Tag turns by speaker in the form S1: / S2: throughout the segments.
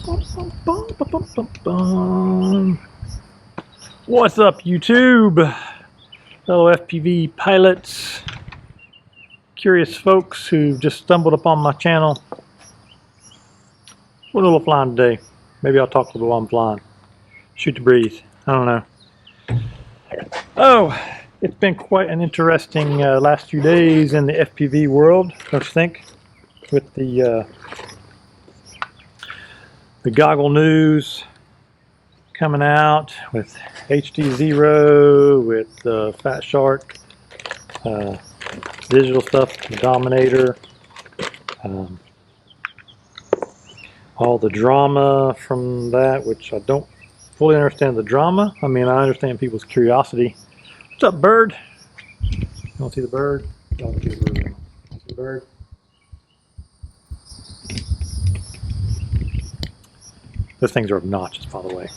S1: What's up, YouTube? Fellow FPV pilots, curious folks who just stumbled upon my channel. What a little flying today. Maybe I'll talk a little while I'm flying. Shoot the breeze. I don't know. Oh, it's been quite an interesting last few days in the FPV world, don't you think? With the goggle news coming out, with HD0, with Fatshark, digital stuff, the Dominator, all the drama from that, which I don't fully understand the drama. I mean, I understand people's curiosity. What's up, bird? You don't see the bird? Don't see the bird. See the bird? Those things are obnoxious, by the way.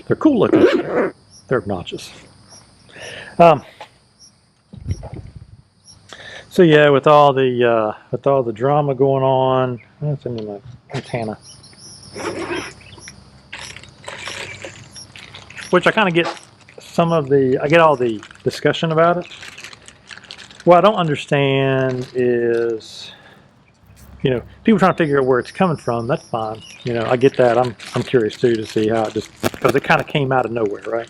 S1: They're cool looking. They're obnoxious. So yeah, with all the drama going on, that's in my antenna. Which I kind of get I get all the discussion about it. What I don't understand is, you know, people trying to figure out where it's coming from. That's fine. You know, I get that. I'm curious too to see how it just, because it kind of came out of nowhere, right?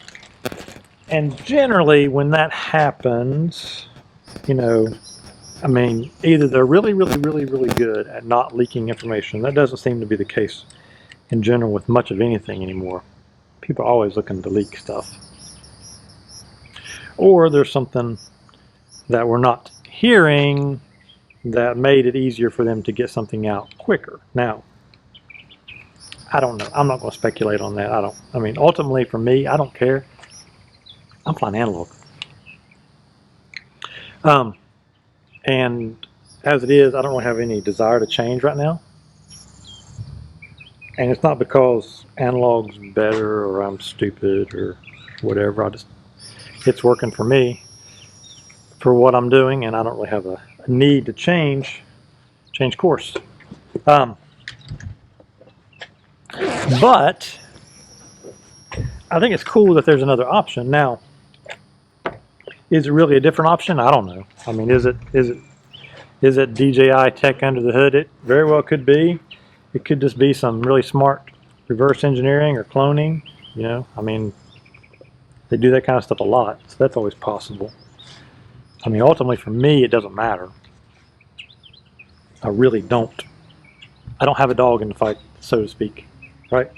S1: And generally, when that happens, you know, I mean, either they're really good at not leaking information. That doesn't seem to be the case in general with much of anything anymore. People are always looking to leak stuff. Or there's something that we're not hearing that made it easier for them to get something out quicker. Now, I don't know. I'm not going to speculate on that. I mean, ultimately for me, I don't care. I'm flying analog. And as it is, I don't really have any desire to change right now. And it's not because analog's better or I'm stupid or whatever. It's working for me for what I'm doing, and I don't really have a need to change course. But I think it's cool that there's another option. Now, is it really a different option? I don't know. I mean, is it DJI tech under the hood? It very well could be. It could just be some really smart reverse engineering or cloning. You know, I mean, they do that kind of stuff a lot, so that's always possible. I mean, ultimately for me, it doesn't matter. I really don't. I don't have a dog in the fight, so to speak, right?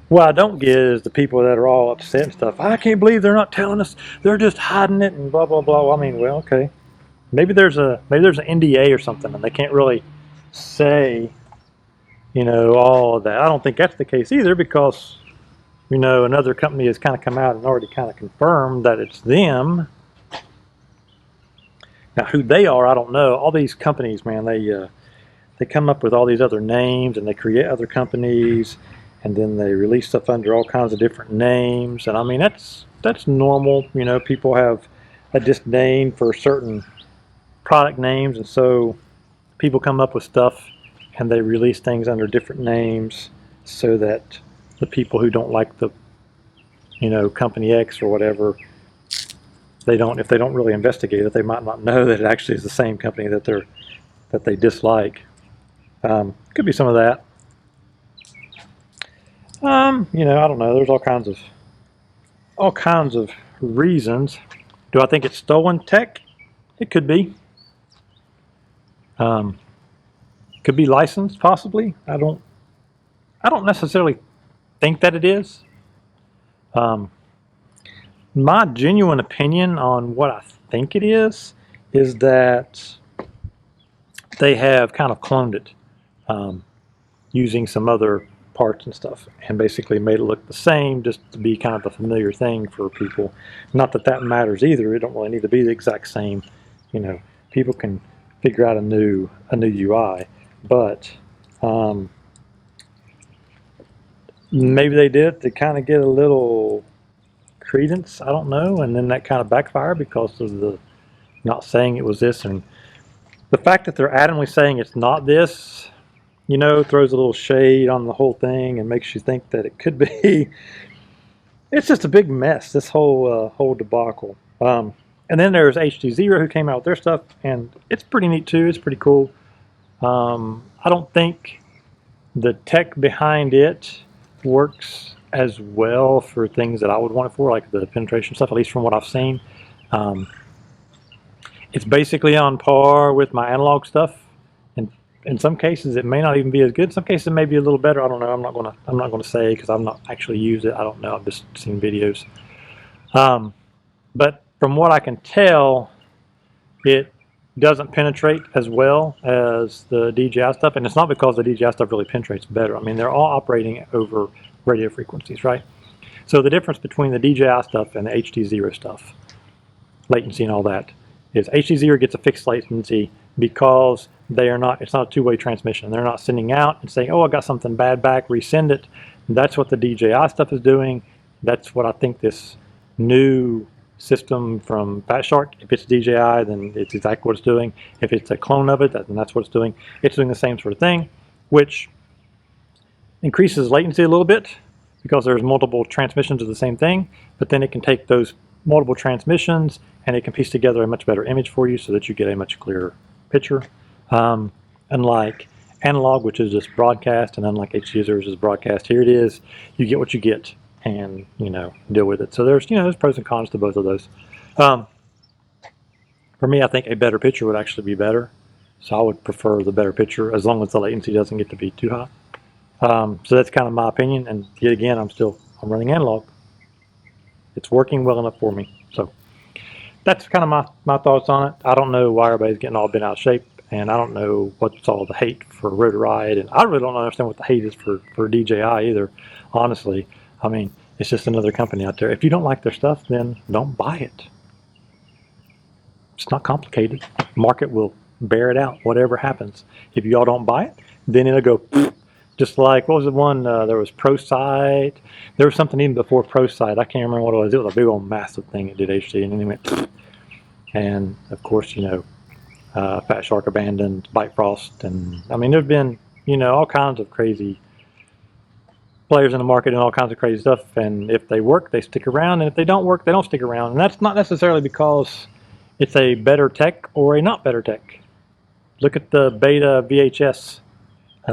S1: What I don't get is the people that are all upset and stuff. I can't believe they're not telling us. They're just hiding it and blah blah blah. I mean, well, okay. Maybe there's an NDA or something, and they can't really say, you know, all of that. I don't think that's the case either, because, you know, another company has kind of come out and already kind of confirmed that it's them. Now, who they are, I don't know. All these companies, man, they come up with all these other names, and they create other companies, and then they release stuff under all kinds of different names. And I mean, that's normal. You know, people have a disdain for certain product names, and so people come up with stuff and they release things under different names so that the people who don't like the, you know, company X or whatever, if they don't really investigate it, they might not know that it actually is the same company that they dislike. Could be some of that. You know, I don't know. There's all kinds of reasons. Do I think it's stolen tech? It could be. Could be licensed, possibly. I don't necessarily think that it is. My genuine opinion on what I think it is that they have kind of cloned it, using some other parts and stuff, and basically made it look the same, just to be kind of a familiar thing for people. Not that that matters either. It don't really need to be the exact same. You know, people can figure out a new UI, but maybe they did to kind of get a little credence, I don't know, and then that kind of backfired because of the not saying it was this. And the fact that they're adamantly saying it's not this, you know, throws a little shade on the whole thing and makes you think that it could be. It's just a big mess, this whole debacle. And then there's HD0 who came out with their stuff, and it's pretty neat too. It's pretty cool. I don't think the tech behind it works as well for things that I would want it for, like the penetration stuff, at least from what I've seen. It's basically on par with my analog stuff. And in some cases, it may not even be as good. In some cases, it may be a little better. I don't know. I'm not gonna say because I've not actually used it. I don't know. I've just seen videos. But from what I can tell, it doesn't penetrate as well as the DJI stuff, and it's not because the DJI stuff really penetrates better. I mean, they're all operating over radio frequencies, right? So the difference between the DJI stuff and the HD0 stuff, latency and all that, is HD0 gets a fixed latency because they are not. It's not a two-way transmission. They're not sending out and saying, "Oh, I got something bad back. Resend it." That's what the DJI stuff is doing. That's what I think this new system from Fatshark, if it's DJI, then it's exactly what it's doing. If it's a clone of it, then that's what it's doing. It's doing the same sort of thing, which increases latency a little bit because there's multiple transmissions of the same thing, but then it can take those multiple transmissions and it can piece together a much better image for you so that you get a much clearer picture. Unlike analog, which is just broadcast, and unlike HD0, which is broadcast, here it is, you get what you get and, you know, deal with it. So there's, you know, there's pros and cons to both of those. For me, I think a better picture would actually be better. So I would prefer the better picture as long as the latency doesn't get to be too high. So that's kind of my opinion. And yet again, I'm running analog. It's working well enough for me. So that's kind of my thoughts on it. I don't know why everybody's getting all bent out of shape, and I don't know what's all the hate for Rotor Riot, and I really don't understand what the hate is for DJI either, honestly. I mean, it's just another company out there. If you don't like their stuff, then don't buy it. It's not complicated. Market will bear it out, whatever happens. If y'all don't buy it, then it'll go just like, what was the one, there was ProSight. There was something even before ProSight. I can't remember what it was. It was a big old massive thing that did HD, and then it went, and of course, you know, Fatshark abandoned Bifrost, and I mean, there's been, you know, all kinds of crazy players in the market and all kinds of crazy stuff, and if they work, they stick around, and if they don't work, they don't stick around. And that's not necessarily because it's a better tech or a not better tech. Look at the beta VHS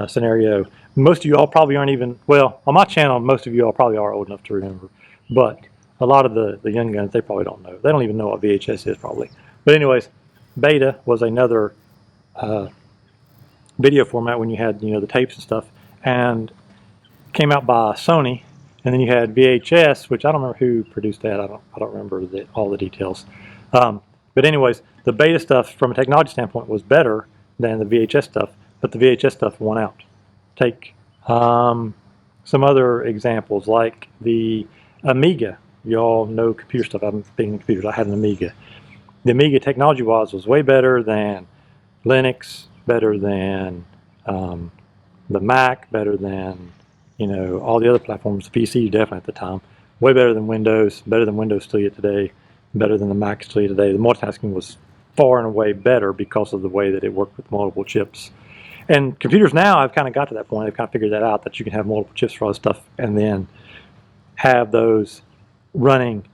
S1: scenario. Most of you all probably aren't even, well, on my channel, most of you all probably are old enough to remember, but a lot of the young guns, they probably don't know. They don't even know what VHS is probably. But anyways, beta was another video format when you had, you know, the tapes and stuff, and came out by Sony, and then you had VHS, which I don't remember who produced that. I don't remember all the details. But anyways, the beta stuff from a technology standpoint was better than the VHS stuff, but the VHS stuff won out. Take some other examples like the Amiga. You all know computer stuff. I'm big in computers. I had an Amiga. The Amiga technology-wise was way better than Linux, better than the Mac, better than, you know, all the other platforms, the PC definitely at the time, way better than Windows still yet today, better than the Mac still yet today. The multitasking was far and away better because of the way that it worked with multiple chips. And computers now have kind of got to that point. They've kind of figured that out, that you can have multiple chips for all this stuff and then have those running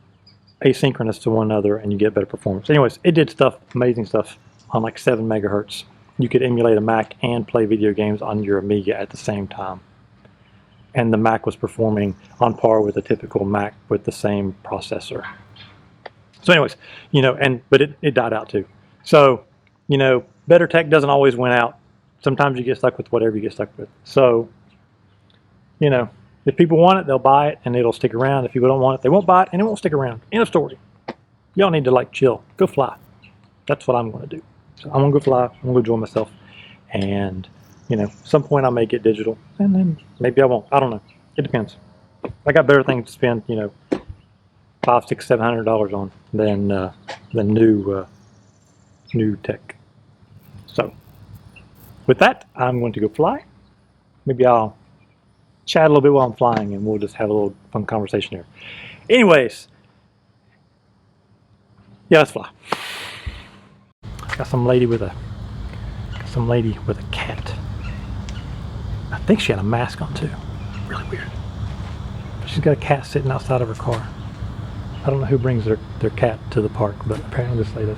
S1: asynchronous to one another and you get better performance. Anyways, it did stuff, amazing stuff on like 7 megahertz. You could emulate a Mac and play video games on your Amiga at the same time. And the Mac was performing on par with a typical Mac with the same processor. So anyways, you know, but it died out too. So, you know, better tech doesn't always win out. Sometimes you get stuck with whatever you get stuck with. So, you know, if people want it, they'll buy it and it'll stick around. If people don't want it, they won't buy it and it won't stick around. End of story. Y'all need to like chill. Go fly. That's what I'm going to do. So I'm going to go fly. I'm going to go enjoy myself. And, you know, at some point I may get digital and then maybe I won't. I don't know. It depends. I got better things to spend, you know, $500, $600, $700 on than new tech. So with that, I'm going to go fly. Maybe I'll chat a little bit while I'm flying and we'll just have a little fun conversation here. Anyways, yeah, let's fly. Got some lady with a some lady with a cat. I think she had a mask on too. Really weird. She's got a cat sitting outside of her car. I don't know who brings their cat to the park, but apparently this lady does.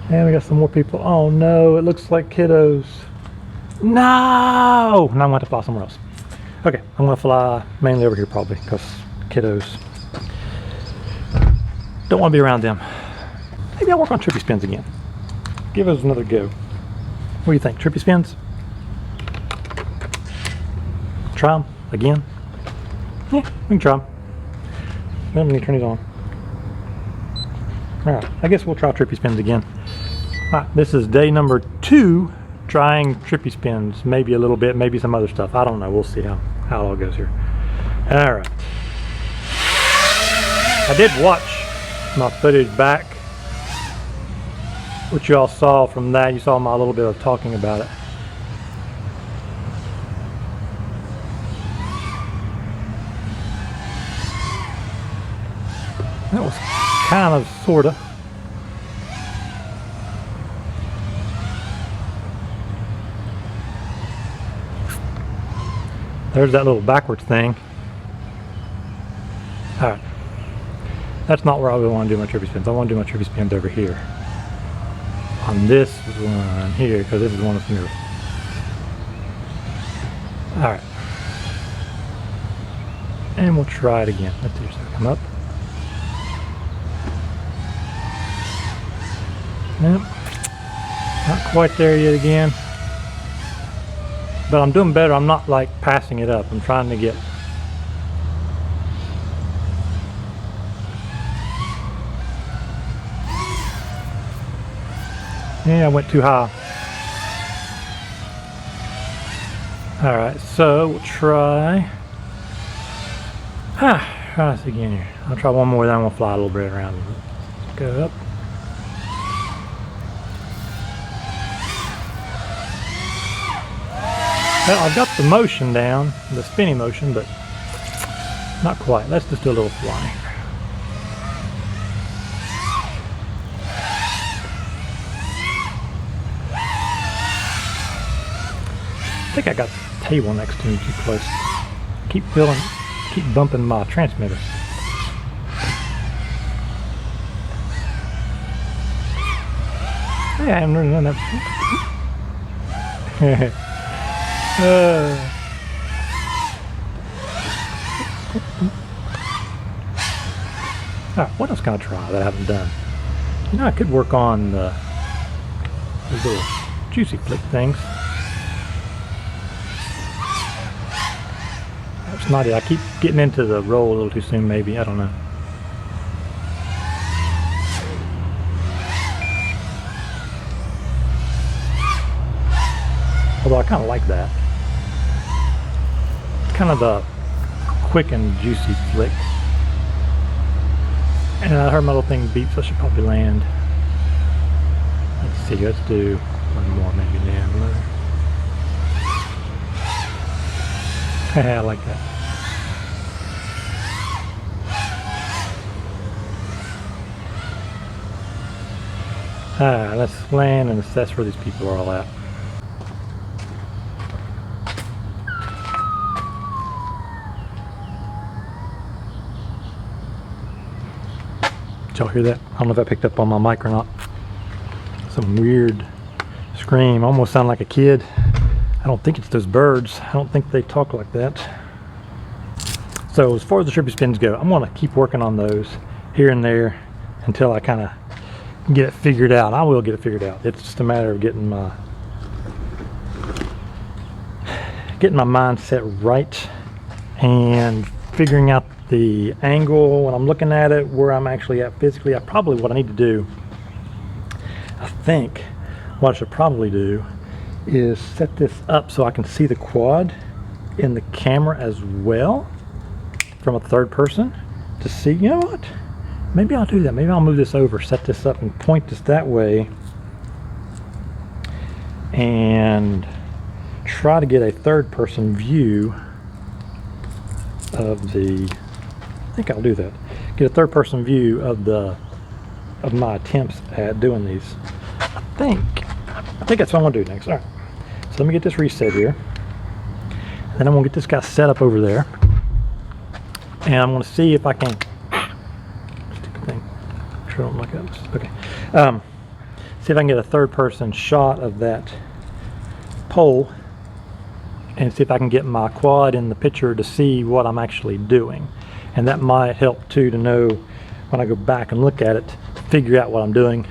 S1: And we got some more people. Oh no, it looks like kiddos. No! Now I'm going to fly somewhere else. Okay, I'm going to fly mainly over here probably, because kiddos. Don't want to be around them. Maybe I'll work on trippy spins again. Give us another go. What do you think? Trippy spins? Try them again? Yeah, we can try them. Let me turn these on. Alright, I guess we'll try trippy spins again. Alright, this is day number 2 trying trippy spins. Maybe a little bit, maybe some other stuff. I don't know. We'll see how it all goes here. Alright. I did watch my footage back. What you all saw from that, you saw my little bit of talking about it. That was kind of, sorta. There's that little backwards thing. Alright. That's not where I really want to do my trippy spins. I want to do my trippy spins over here. On this one here, because this is one that's near. Alright. And we'll try it again. Let's see, so come up. Nope. Not quite there yet again. But I'm doing better. I'm not like passing it up. I'm trying to get. Yeah, I went too high. Alright, so we'll try. Try this again here. I'll try one more, then I'm going to fly a little bit around. Go up. Well, I've got the motion down, the spinny motion, but not quite. Let's just do a little flying. I think I got the table next to me too close. Keep bumping my transmitter. Hey, I haven't really done that. Alright, what else can I try that I haven't done? You know, I could work on those little juicy flick things. That's not it. I keep getting into the roll a little too soon, maybe. I don't know. Although I kind of like that. It's kind of a quick and juicy flick. And I heard my little thing beep, so I should probably land. Let's see, let's do one more maybe down low. I like that. Alright, let's land and assess where these people are all at. Did y'all hear that? I don't know if I picked up on my mic or not. Some weird scream, almost sound like a kid. I don't think it's those birds. I don't think they talk like that. So as far as the trippy spins go, I'm going to keep working on those here and there until I kind of get it figured out. I will get it figured out. It's just a matter of getting my mindset right and figuring out the angle when I'm looking at it, where I'm actually at physically. Probably what I need to do, I think what I should probably do is set this up so I can see the quad in the camera as well from a third person to see. You know what, maybe I'll do that. Maybe I'll move this over, set this up and point this that way and try to get a third person view of the, I think I'll do that, get a third person view of my attempts at doing these. I think I think that's what I'm gonna do next. All right, so let me get this reset here. And then I'm gonna get this guy set up over there. And I'm gonna see if I can, stupid thing, sure I don't look at this, okay. See if I can get a third person shot of that pole and see if I can get my quad in the picture to see what I'm actually doing. And that might help too, to know when I go back and look at it, figure out what I'm doing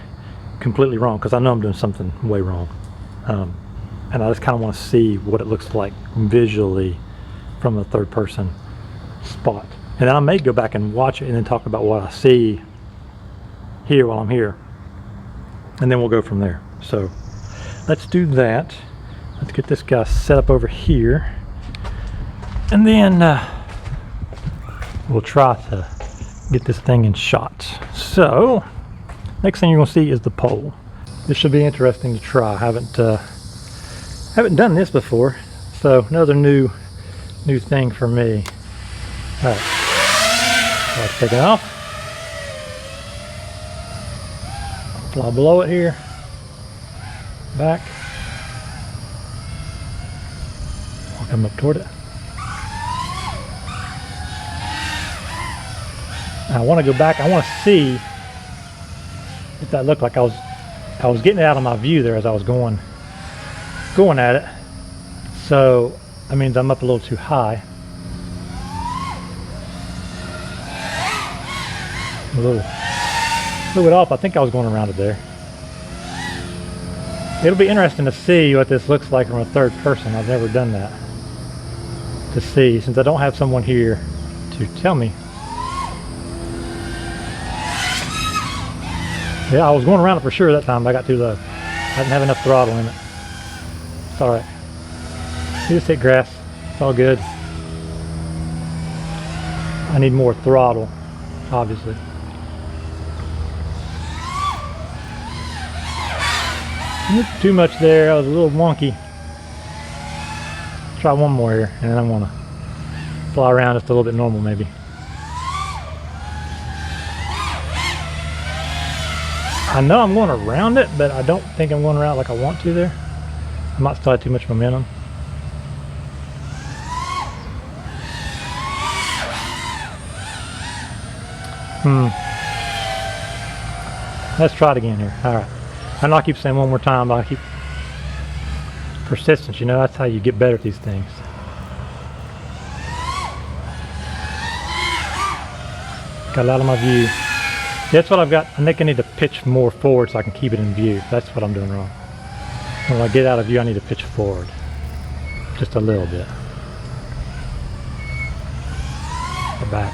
S1: completely wrong, because I know I'm doing something way wrong. And I just kind of want to see what it looks like visually from a third person spot. And then I may go back and watch it and then talk about what I see here while I'm here. And then we'll go from there. So let's do that. Let's get this guy set up over here. And then we'll try to get this thing in shot. So next thing you're gonna see is the pole. This should be interesting to try. I haven't done this before, so another new thing for me. All right, so let's take it off. Fly below it here, back. I'll come up toward it. I want to go back. I want to see if that looked like I was getting it out of my view there as I was going at it. So that means I'm up a little too high. A little bit off. I think I was going around it there. It'll be interesting to see what this looks like from a third person. I've never done that. To see, since I don't have someone here to tell me. Yeah, I was going around it for sure that time, but I got too low. I didn't have enough throttle in it. It's alright. You just hit grass. It's all good. I need more throttle, obviously. Not too much there. I was a little wonky. Try one more here, and then I'm gonna fly around just a little bit normal, maybe. I know I'm going around it, but I don't think I'm going around like I want to there. I might still have too much momentum. Let's try it again here. All right. I know I keep saying one more time, but I keep persistence, you know, that's how you get better at these things. Got it out of my view. That's what I've got. I think I need to pitch more forward so I can keep it in view. That's what I'm doing wrong. When I get out of view, I need to pitch forward. Just a little bit. Or back.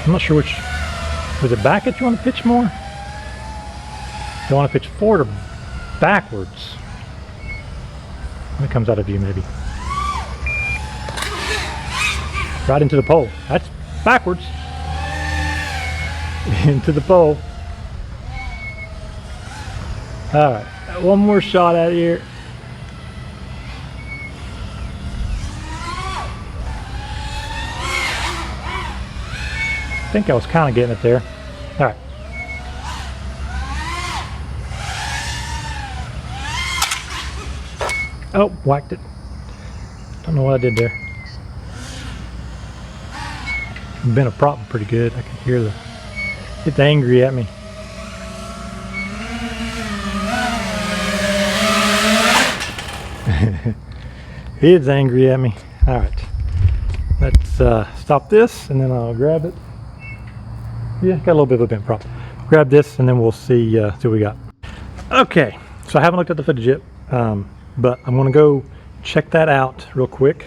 S1: I'm not sure which. Was it back that you want to pitch more? You want to pitch forward or backwards? When it comes out of view, maybe. Right into the pole. That's backwards. Into the pole. Alright, one more shot out of here. I think I was kind of getting it there. Alright. Oh, whacked it. Don't know what I did there. Been a prop pretty good. I can hear it's angry at me. It's angry at me. All right, let's stop this and then I'll grab it. Yeah, got a little bit of a bent prop. Grab this and then we'll see what we got. Okay, so I haven't looked at the footage yet, but I'm gonna go check that out real quick,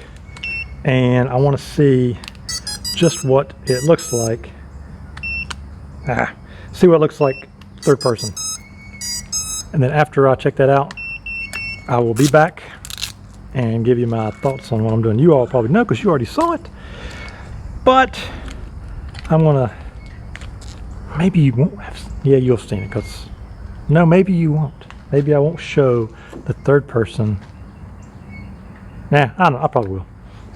S1: and I want to see just what it looks like. See what it looks like third person. And then after I check that out, I will be back and give you my thoughts on what I'm doing. You all probably know because you already saw it. But I'm gonna, maybe you won't have, yeah, you'll have seen it, because, no, maybe you won't. Maybe I won't show the third person. Nah, I don't know, I probably will.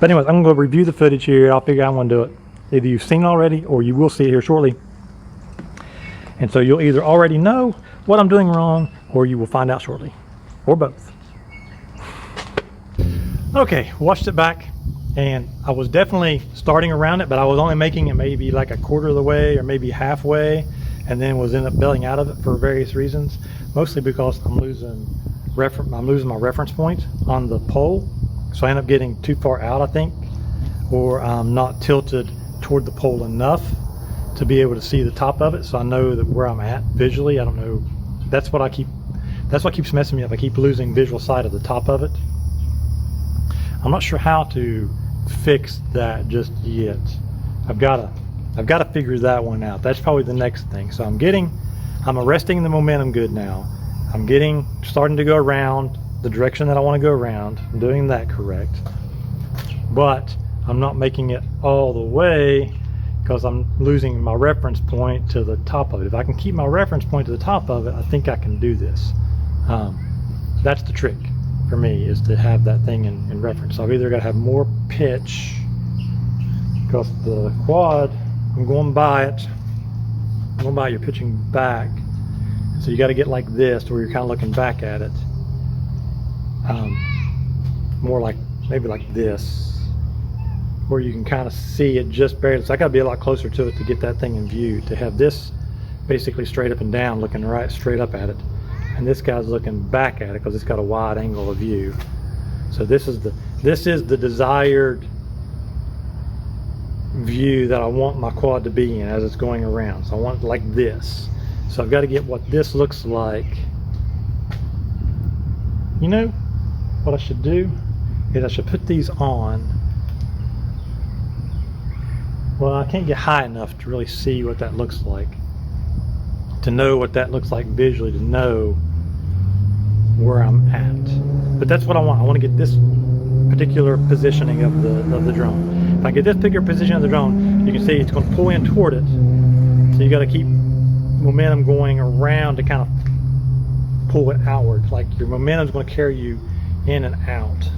S1: But anyways, I'm gonna go review the footage here. I'll figure out how I'm gonna do it. Either you've seen it already or you will see it here shortly. And so you'll either already know what I'm doing wrong, or you will find out shortly, or both. Okay, washed it back, and I was definitely starting around it, but I was only making it maybe like a quarter of the way or maybe halfway, and then was end up bailing out of it for various reasons, mostly because I'm losing my reference point on the pole, so I end up getting too far out, I think, or I'm not tilted toward the pole enough to be able to see the top of it, so I know that where I'm at visually. I don't know. That's what keeps messing me up. I keep losing visual sight of the top of it. I'm not sure how to fix that just yet. I've got to figure that one out. That's probably the next thing. So I'm arresting the momentum good now. I'm starting to go around the direction that I want to go around. I'm doing that correct. But I'm not making it all the way because I'm losing my reference point to the top of it. If I can keep my reference point to the top of it, I think I can do this. That's the trick for me, is to have that thing in reference. So I've either got to have more pitch, because the quad, I'm going by it, you're pitching back. So you got to get like this, to where you're kind of looking back at it. More like, maybe like this, where you can kind of see it just barely. So I got to be a lot closer to it to get that thing in view, to have this basically straight up and down, looking right straight up at it. And this guy's looking back at it because it's got a wide angle of view. So this is the desired view that I want my quad to be in as it's going around. So I want it like this. So I've got to get what this looks like. You know what I should do is I should put these on. Well, I can't get high enough to really see what that looks like, to know what that looks like visually, to know where I'm at. But that's what I want. I want to get this particular positioning of the drone. If I get this particular position of the drone, you can see it's going to pull in toward it. So you got to keep momentum going around to kind of pull it outward. Like your momentum is going to carry you in and out,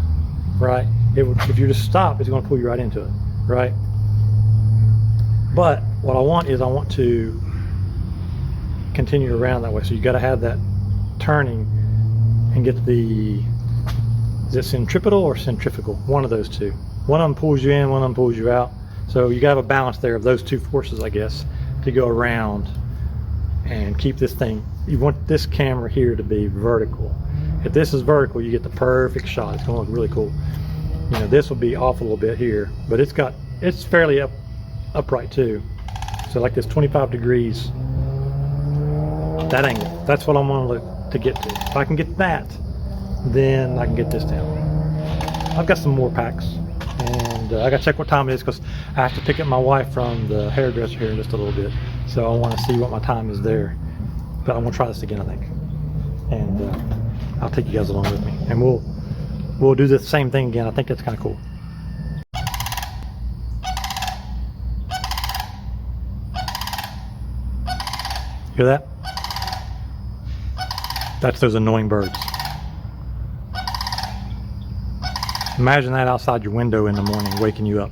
S1: right? If you just stop, it's going to pull you right into it, right? But what I want is, I want to continue around that way. So you got to have that turning and get the, is it centripetal or centrifugal? One of those two. One of them pulls you in, one of them pulls you out. So you got to have a balance there of those two forces, I guess, to go around and keep this thing. You want this camera here to be vertical. If this is vertical, you get the perfect shot. It's going to look really cool. You know, this will be off a little bit here, but it's fairly upright too. So like this 25 degrees, that angle, that's what I want to get to. If I can get that, then I can get this down. I've got some more packs, and I gotta check what time it is, because I have to pick up my wife from the hairdresser here in just a little bit. So I want to see what my time is there. But I'm gonna try this again, I think, and I'll take you guys along with me, and we'll do the same thing again. I think that's kind of cool. Hear that? That's those annoying birds. Imagine that outside your window in the morning, waking you up.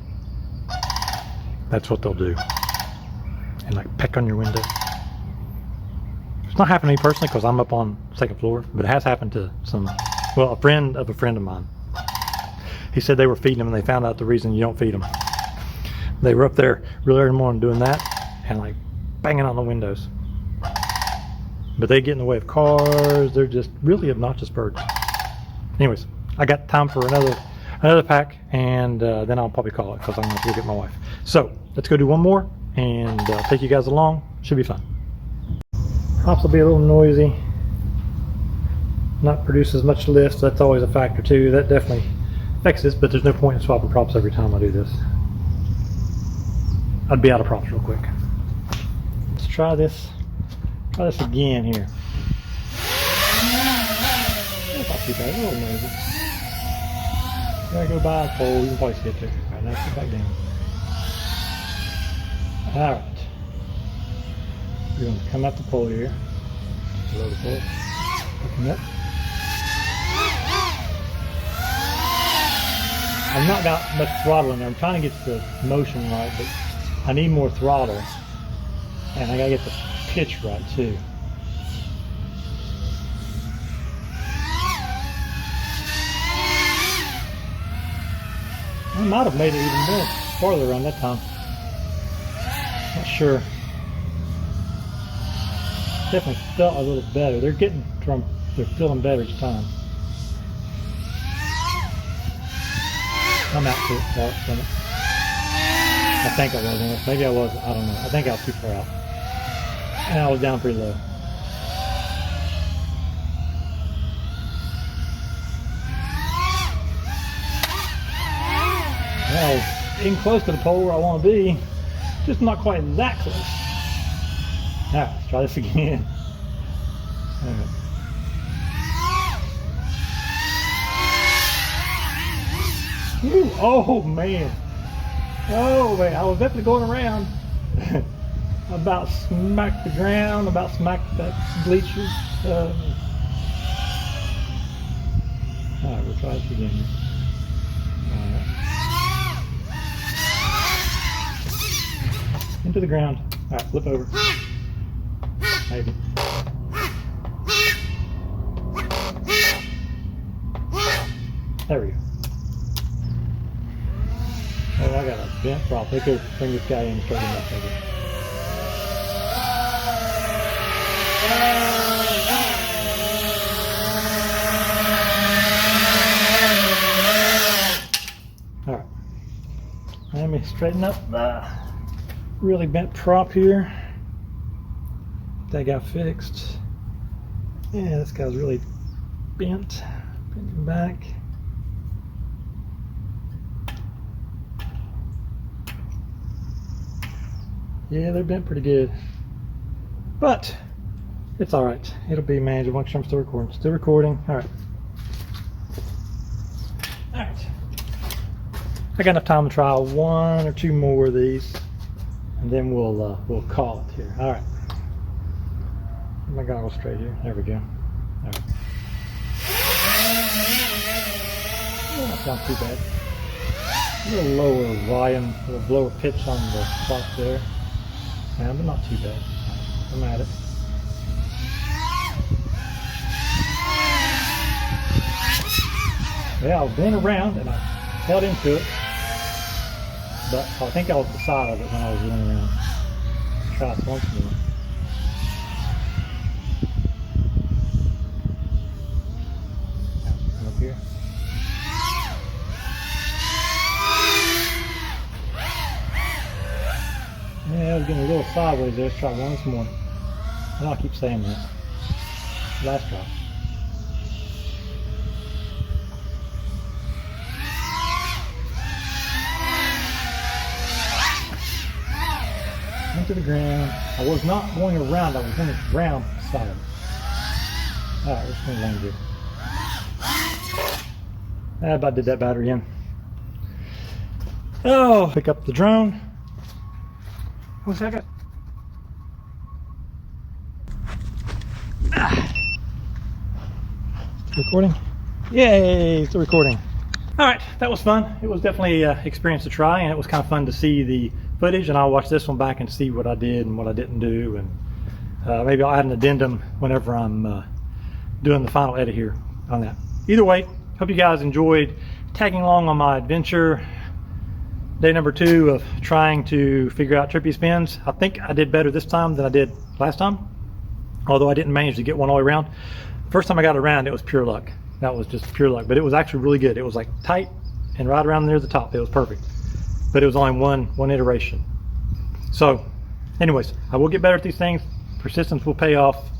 S1: That's what they'll do. And like peck on your window. It's not happened to me personally, because I'm up on the second floor, but it has happened to a friend of mine. He said they were feeding them, and they found out the reason you don't feed them. They were up there really early in the morning doing that, and like banging on the windows. But they get in the way of cars. They're just really obnoxious birds. Anyways, I got time for another pack, and then I'll probably call it, because I'm going to go get my wife. So let's go do one more, and take you guys along. Should be fun. Props will be a little noisy, not produce as much lift, so that's always a factor too. That definitely affects this, but there's no point in swapping props every time I do this. I'd be out of props real quick. Let's try this. Try this again here. That's not too bad, a little noisy. Gotta go by a pole, you can probably see it there. Alright, now get back down. Alright. We're going to come up the pole here. Below the pole. Looking up. I've not got much throttle in there. I'm trying to get the motion right, but I need more throttle. And I gotta get the pitch right too. I might have made it even more farther around that time. Not sure. Definitely felt a little better. They're feeling better each time. I'm out too far from it. I think I was. Maybe I was. I don't know. I think I was too far out. And I was down pretty low. Well, I was in close to the pole where I want to be, just not quite that close. Alright, let's try this again. Right. Ooh, oh man. Oh man, I was definitely going around. About smacked the ground, about smacked that bleachers. Alright, we'll try this again. Alright. Into the ground. Alright, flip over. Maybe. There we go. Oh, I got a bent prop. They could bring this guy in and straighten him up. Alright. Let me straighten up the really bent prop here. That got fixed. Yeah, this guy's really bent. Bending back. Yeah, they're bent pretty good. But it's alright. It'll be manageable. I'm still recording. Still recording. Alright. Alright. I got enough time to try one or two more of these. And then we'll call it here. Alright. Get my goggles straight here. There we go. Alright. Oh, that sounds too bad. A little lower volume, a little lower pitch on the spot there. Yeah, but not too bad. I'm at it. Yeah, I was bent around and I held into it. But I think I was the side of it when I was running around. Try it once more. Up here. Yeah, I was getting a little sideways there. Let's try once more. And I'll keep saying that. Last try. Into the ground. I was not going around, I was on the ground side. Alright, we're just going to land here. I about did that battery in. Oh, pick up the drone. One second. Still recording? Yay, still recording. Alright, that was fun. It was definitely an experience to try, and it was kind of fun to see the footage, and I'll watch this one back and see what I did and what I didn't do, and maybe I'll add an addendum whenever I'm doing the final edit here on that. Either way, hope you guys enjoyed tagging along on my adventure. Day number 2 of trying to figure out trippy spins. I think I did better this time than I did last time, although I didn't manage to get one all the way around. First time I got around, it was pure luck. That was just pure luck, but it was actually really good. It was like tight and right around near the top. It was perfect, but it was only one iteration. So anyways, I will get better at these things. Persistence will pay off,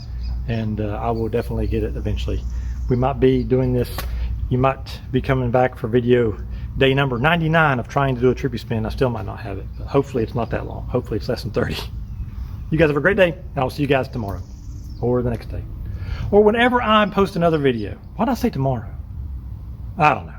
S1: and I will definitely get it eventually. We might be doing this. You might be coming back for video day number 99 of trying to do a trippy spin. I still might not have it, but hopefully it's not that long. Hopefully it's less than 30. You guys have a great day, and I'll see you guys tomorrow or the next day or whenever I post another video. Why did I say tomorrow? I don't know.